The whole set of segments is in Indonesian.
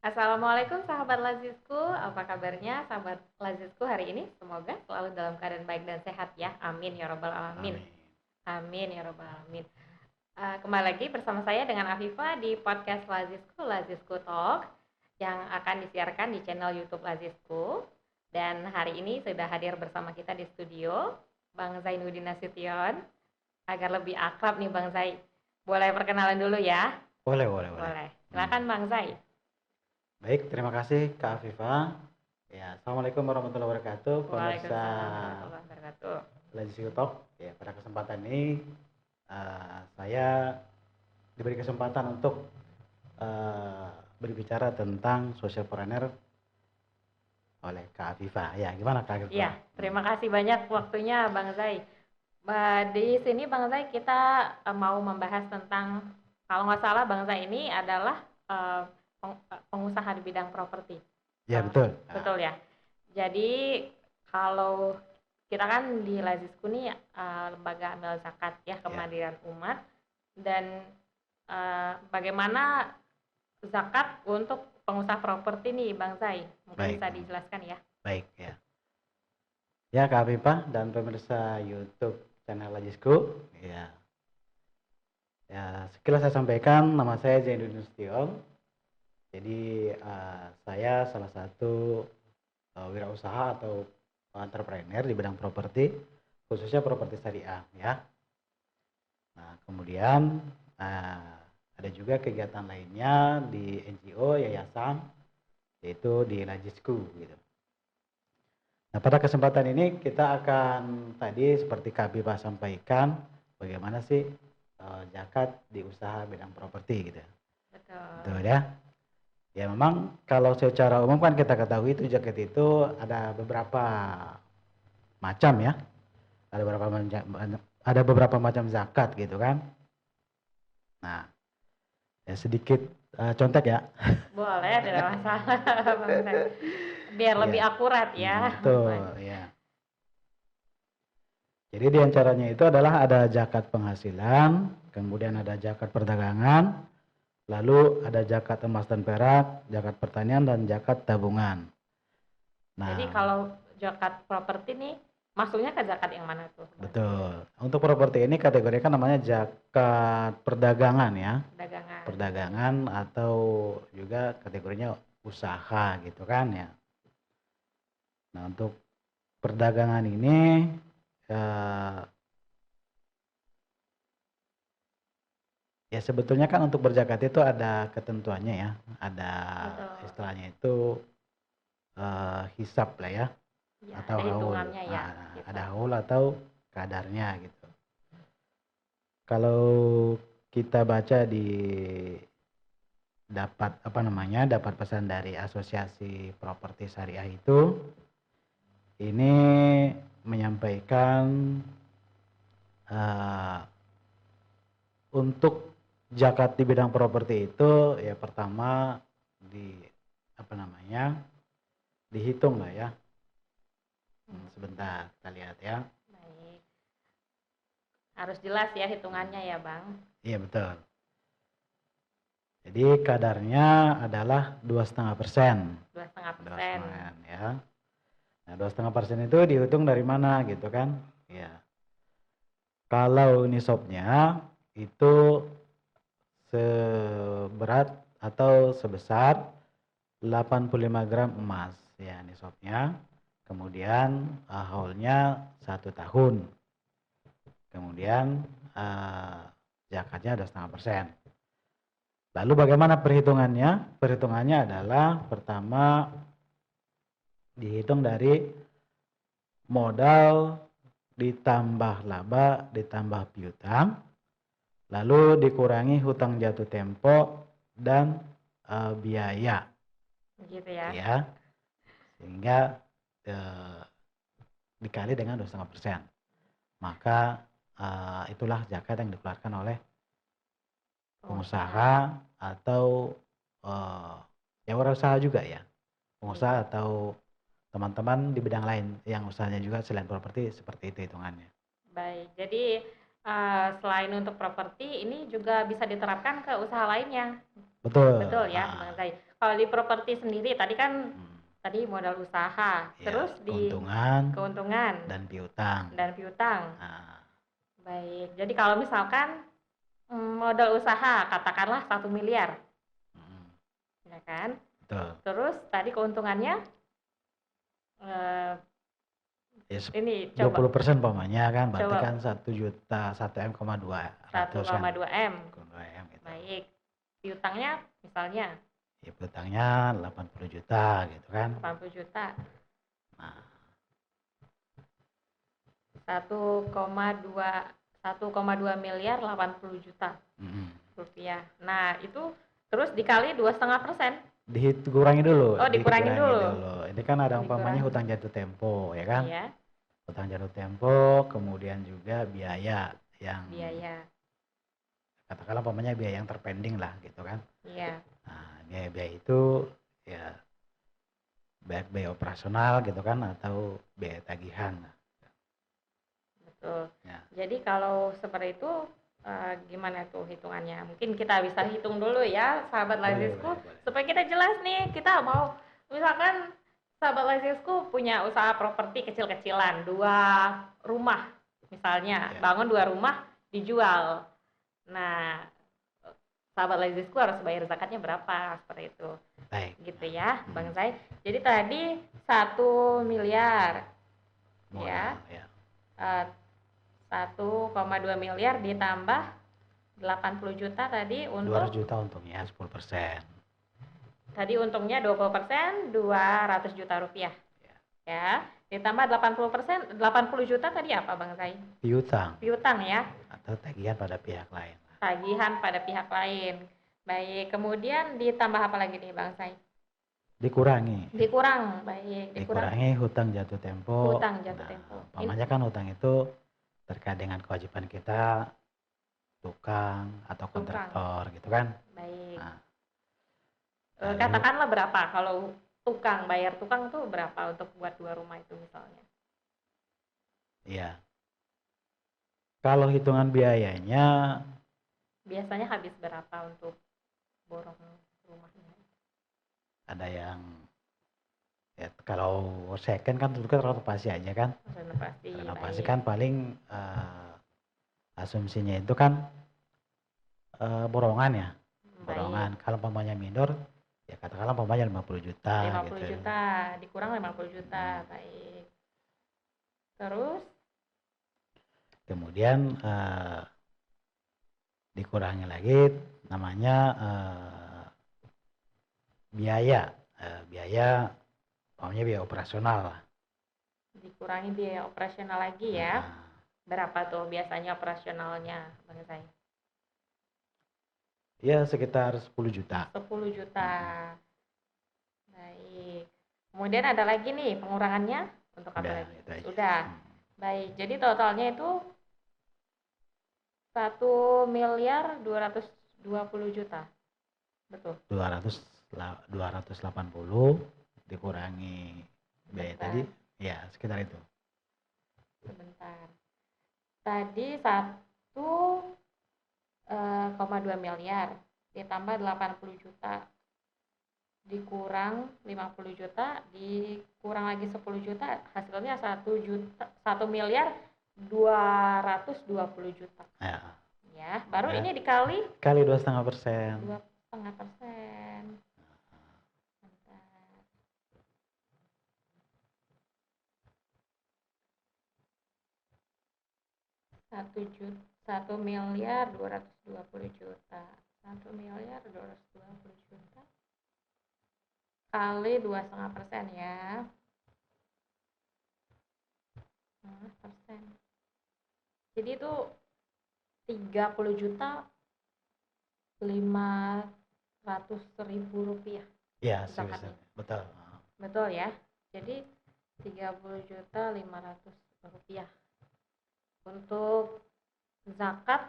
Assalamualaikum sahabat Lazisku, apa kabarnya sahabat Lazisku hari ini? Semoga selalu dalam keadaan baik dan sehat ya, amin ya robbal alamin. Amin. Amin ya robbal alamin. Kembali lagi bersama saya dengan Afifa di podcast Lazisku, Lazisku Talk yang akan disiarkan di channel YouTube Lazisku. Dan hari ini sudah hadir bersama kita di studio Bang Zainuddin Nasution. Agar lebih akrab nih Bang Zai, boleh perkenalan dulu ya? Boleh, boleh, boleh. Boleh, silakan Bang Zai. Baik, terima kasih Kak Afifa. Ya, Assalamualaikum warahmatullahi wabarakatuh. Pemirsa Waalaikumsalam warahmatullahi wabarakatuh. Lazy Talk. Ya, pada kesempatan ini saya diberi kesempatan untuk berbicara tentang socialpreneur oleh Kak Afifa. Ya, gimana Kak Afifa? Iya, terima kasih banyak waktunya Bang Zai. Di sini Bang Zai kita mau membahas tentang, kalau nggak salah Bang Zai ini adalah eh, pengusaha di bidang properti. Ya, betul. Betul ya. Jadi kalau kita kan di Lazisku nih lembaga amil zakat ya, kemandirian umat, dan bagaimana zakat untuk pengusaha properti nih Bang Zai, mungkin Baik. bisa dijelaskan ya. Baik, ya. Ya, Kak Afifa dan pemirsa YouTube channel Lajisku. Ya. Ya, sekilas saya sampaikan, nama saya Zainuddin Nasution. Jadi saya salah satu wirausaha atau entrepreneur di bidang properti, khususnya properti syariah ya. Nah, kemudian ada juga kegiatan lainnya di NGO, yayasan, yaitu di Lajisku gitu. Nah, pada kesempatan ini kita akan tadi seperti Kak Biba sampaikan, bagaimana sih zakat di usaha bidang properti gitu. Betul ya. Ya memang kalau secara umum kan kita ketahui itu zakat itu ada beberapa macam ya. Ada beberapa macam zakat gitu kan. Nah, ya sedikit contek ya. Boleh, tidak masalah Bang Zai. Biar lebih akurat ya. Betul, ya. Jadi di antaranya itu adalah ada zakat penghasilan, kemudian ada zakat perdagangan, lalu ada zakat emas dan perak, zakat pertanian, dan zakat tabungan. Nah, jadi kalau zakat properti nih, masuknya ke zakat yang mana tuh? Betul. Untuk properti ini kategorikan namanya zakat perdagangan ya. Perdagangan. Perdagangan atau juga kategorinya usaha gitu kan ya. Nah, untuk perdagangan ini ya sebetulnya kan untuk berzakat itu ada ketentuannya ya, ada istilahnya itu hisab lah ya, atau ada haul. hitungannya ya. Ada haul atau kadarnya gitu. Kalau kita baca di dapat pesan dari Asosiasi Properti Syariah itu, ini menyampaikan untuk zakat di bidang properti itu ya pertama dihitung lah ya. Sebentar kita lihat ya. Baik. Harus jelas ya hitungannya ya Bang. Iya betul. Jadi kadarnya adalah 2,5%. 2,5%. Ya. Nah 2,5% itu dihitung dari mana gitu kan? Ya. Kalau nisabnya itu seberat atau sebesar 85 gram emas ya nisabnya. Kemudian haulnya 1 tahun. Kemudian zakatnya 2,5%. Lalu bagaimana perhitungannya? Perhitungannya adalah pertama dihitung dari modal ditambah laba ditambah piutang, lalu dikurangi hutang jatuh tempo dan biaya. Gitu ya. Ya, sehingga dikali dengan 2,5%. Maka itulah zakat yang dikeluarkan oleh pengusaha atau ya wirausaha juga ya. Pengusaha atau teman-teman di bidang lain yang usahanya juga selain properti seperti itu hitungannya. Baik, jadi selain untuk properti ini juga bisa diterapkan ke usaha lainnya. Betul. Betul ya Bang Zai. kalau di properti sendiri tadi kan Hmm, tadi modal usaha, ya, terus di keuntungan keuntungan dan piutang. dan piutang. Nah, Baik, jadi kalau misalkan modal usaha katakanlah 1 miliar, hmm, ya kan? betul. Terus tadi keuntungannya eh, Ya, ini coba 20% umpamanya kan, berarti coba kan 1 juta, 1,2 ratus kan, 1,2 M. 1,2 M gitu. Baik, piutangnya misalnya Ya, piutangnya 80 juta gitu kan. 80 juta, Nah, 1,2 miliar 80 juta hmm, rupiah. Nah, itu terus dikali 2,5%. dikurangi dulu, Oh, dikurangin dulu. Ini kan ada umpamanya Dikurangi. hutang jatuh tempo, ya kan? Iya, Hutang jatuh tempo, kemudian juga biaya yang biaya. katakanlah umpamanya biaya yang terpending lah gitu kan. Iya, Nah, biaya-biaya itu ya baik biaya operasional gitu kan atau biaya tagihan. betul. Ya. Jadi kalau seperti itu gimana tuh hitungannya? Mungkin kita bisa hitung dulu ya, sahabat Lazisku, Boleh. supaya kita jelas nih. Kita mau misalkan sahabat Lazisku punya usaha properti kecil-kecilan, 2 rumah misalnya, Ya. bangun 2 rumah dijual. Nah, sahabat Lazisku harus bayar zakatnya berapa seperti itu. Baik. Gitu ya, Bang Zai. Jadi tadi 1 miliar Modal, ya. ya. 1,2 miliar ditambah 80 juta tadi 200 untuk juta untungnya 10%. tadi untungnya 20%, 200 juta rupiah. Ya. Ya, ditambah 80%, 80 juta tadi apa Bang Zai? Piutang Piutang ya, atau tagihan pada pihak lain. tagihan pada pihak lain. Baik, kemudian ditambah apa lagi nih Bang Zai? Dikurangi. Dikurang, baik, Dikurangi hutang jatuh tempo. hutang jatuh Nah, tempo. umpamanya kan hutang itu terkait dengan kewajiban kita tukang atau kontraktor gitu kan. Baik. Nah, Katakanlah berapa kalau tukang, bayar tukang tuh berapa untuk buat 2 rumah itu misalnya? iya. Kalau hitungan biayanya Biasanya habis berapa untuk borong rumahnya? ada yang ya, kalau second kan itu kan renovasi aja kan. Renovasi, Renovasi baik. kan paling asumsinya itu kan borongan ya. Borongan. Baik. Kalau umpamanya minor ya katakanlah umpamanya 50 juta 50 gitu. juta, dikurang 50 juta, baik. Terus Kemudian dikurangi lagi namanya biaya umpamanya biaya operasional lah. dikurangi biaya operasional lagi ya. Nah, Berapa tuh biasanya operasionalnya, Bang Zai? ya sekitar 10 juta. 10 juta. Baik. Kemudian ada lagi nih pengurangannya untuk apa Udah, lagi? itu aja. Sudah. Baik. Jadi totalnya itu 1.220 juta. Betul. 280 dikurangi biaya Sebentar. tadi ya sekitar itu. Sebentar. Tadi 1,2 miliar ditambah 80 juta dikurang 50 juta dikurang lagi 10 juta hasilnya 1 miliar 220 juta ya, baru Ya. ini dikali 2,5%. 2,5%. Mantap. 1.220 juta 1.220 juta kali 2,5% ya. Persen. Jadi itu 30 juta 500.000 rupiah. Ya, Zakatnya. betul. Betul ya. Jadi 30 juta 500 rupiah untuk zakat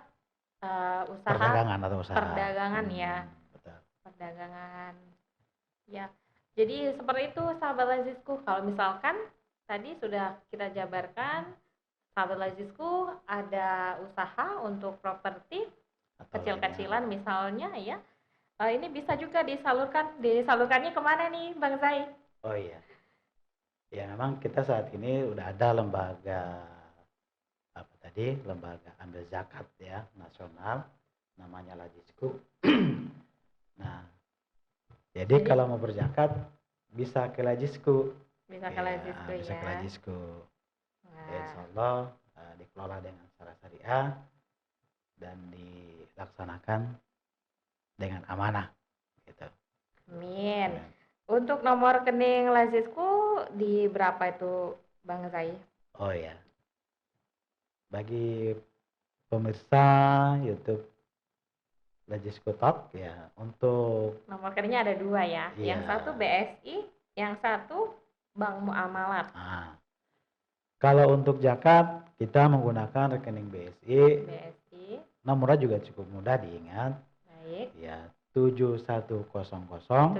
usaha Perdagangan atau usaha. perdagangan ya. Betul. Perdagangan. Ya. Jadi seperti itu sahabat Lazisku. Kalau misalkan tadi sudah kita jabarkan sahabat Lazisku ada usaha untuk properti kecil-kecilan misalnya ya, ini bisa juga disalurkannya kemana nih Bang Zai? Oh iya, ya memang kita saat ini udah ada lembaga apa tadi, lembaga ambil zakat ya nasional, namanya Lajisku. Nah, jadi Jadi kalau mau berzakat bisa ke Lajisku, bisa ke ya Lazisku bisa ke ya. Lajisku. Ya, Nah, insya Allah dikelola dengan secara syariah dan dilaksanakan dengan amanah gitu. amin. Amin. Untuk nomor rekening Lazisku di berapa itu Bang Zai? Oh ya, bagi pemirsa YouTube Lajisku Talk ya, untuk Nomor rekeningnya ada 2 ya. iya, Yang satu BSI, yang satu Bank Muamalat. kalau untuk zakat kita menggunakan rekening BSI, BSI, nomornya juga cukup mudah diingat baik. ya, 7100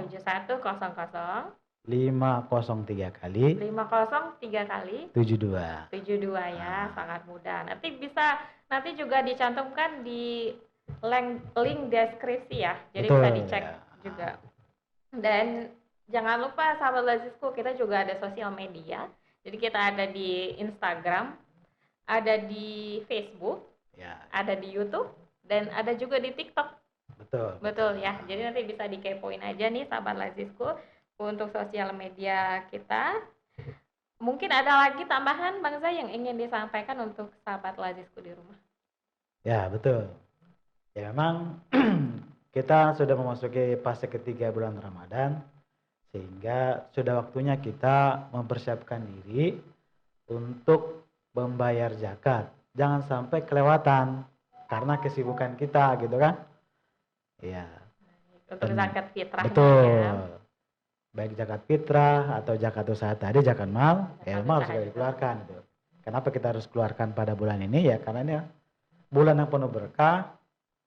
7100 503 kali 503 kali 72. 72 ya, sangat mudah. Nanti juga dicantumkan di link deskripsi ya. Jadi bisa Betul dicek ya. juga. Dan jangan lupa sahabat Lazisku, kita juga ada sosial media. Jadi kita ada di Instagram, ada di Facebook, Ya, ada di YouTube, dan ada juga di TikTok. betul. Ya. Jadi nanti bisa dikepoin aja nih sahabat Lazisku untuk sosial media kita. Mungkin ada lagi tambahan Bang Zai yang ingin disampaikan untuk sahabat Lazisku di rumah. Ya, betul. Ya memang kita sudah memasuki fase ketiga bulan Ramadan, sehingga sudah waktunya kita mempersiapkan diri untuk membayar zakat. Jangan sampai kelewatan karena kesibukan kita gitu kan. Iya. Untuk zakat fitrahnya betul. ya. Baik zakat fitrah atau zakat usaha tadi, zakat mal, ya memang harus usaha juga. dikeluarkan gitu. Kenapa kita harus keluarkan pada bulan ini? Ya karena ini bulan yang penuh berkah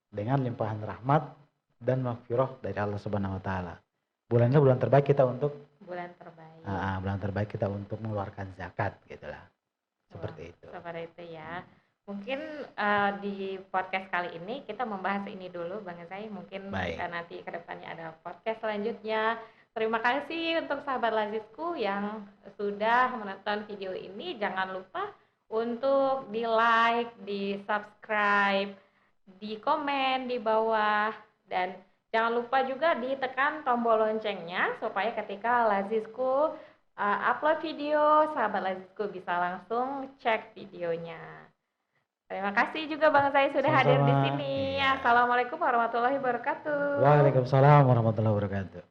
dengan limpahan rahmat dan maghfirah dari Allah Subhanahu wa taala. Bulan ini bulan terbaik kita untuk bulan terbaik. bulan terbaik kita untuk mengeluarkan zakat gitulah. Seperti itu. Seperti itu ya. Mungkin di podcast kali ini kita membahas ini dulu Bang Zai. Mungkin Baik. kita nanti ke depannya ada podcast selanjutnya. Terima kasih untuk sahabat Lazisku yang sudah menonton video ini. Jangan lupa untuk di like, di subscribe, di komen di bawah, dan jangan lupa juga ditekan tombol loncengnya supaya ketika Lazisku upload video, sahabat Lazisku bisa langsung cek videonya. Terima kasih juga Bang Zai sudah hadir di sini. Iya. Assalamualaikum warahmatullahi wabarakatuh. Waalaikumsalam warahmatullahi wabarakatuh.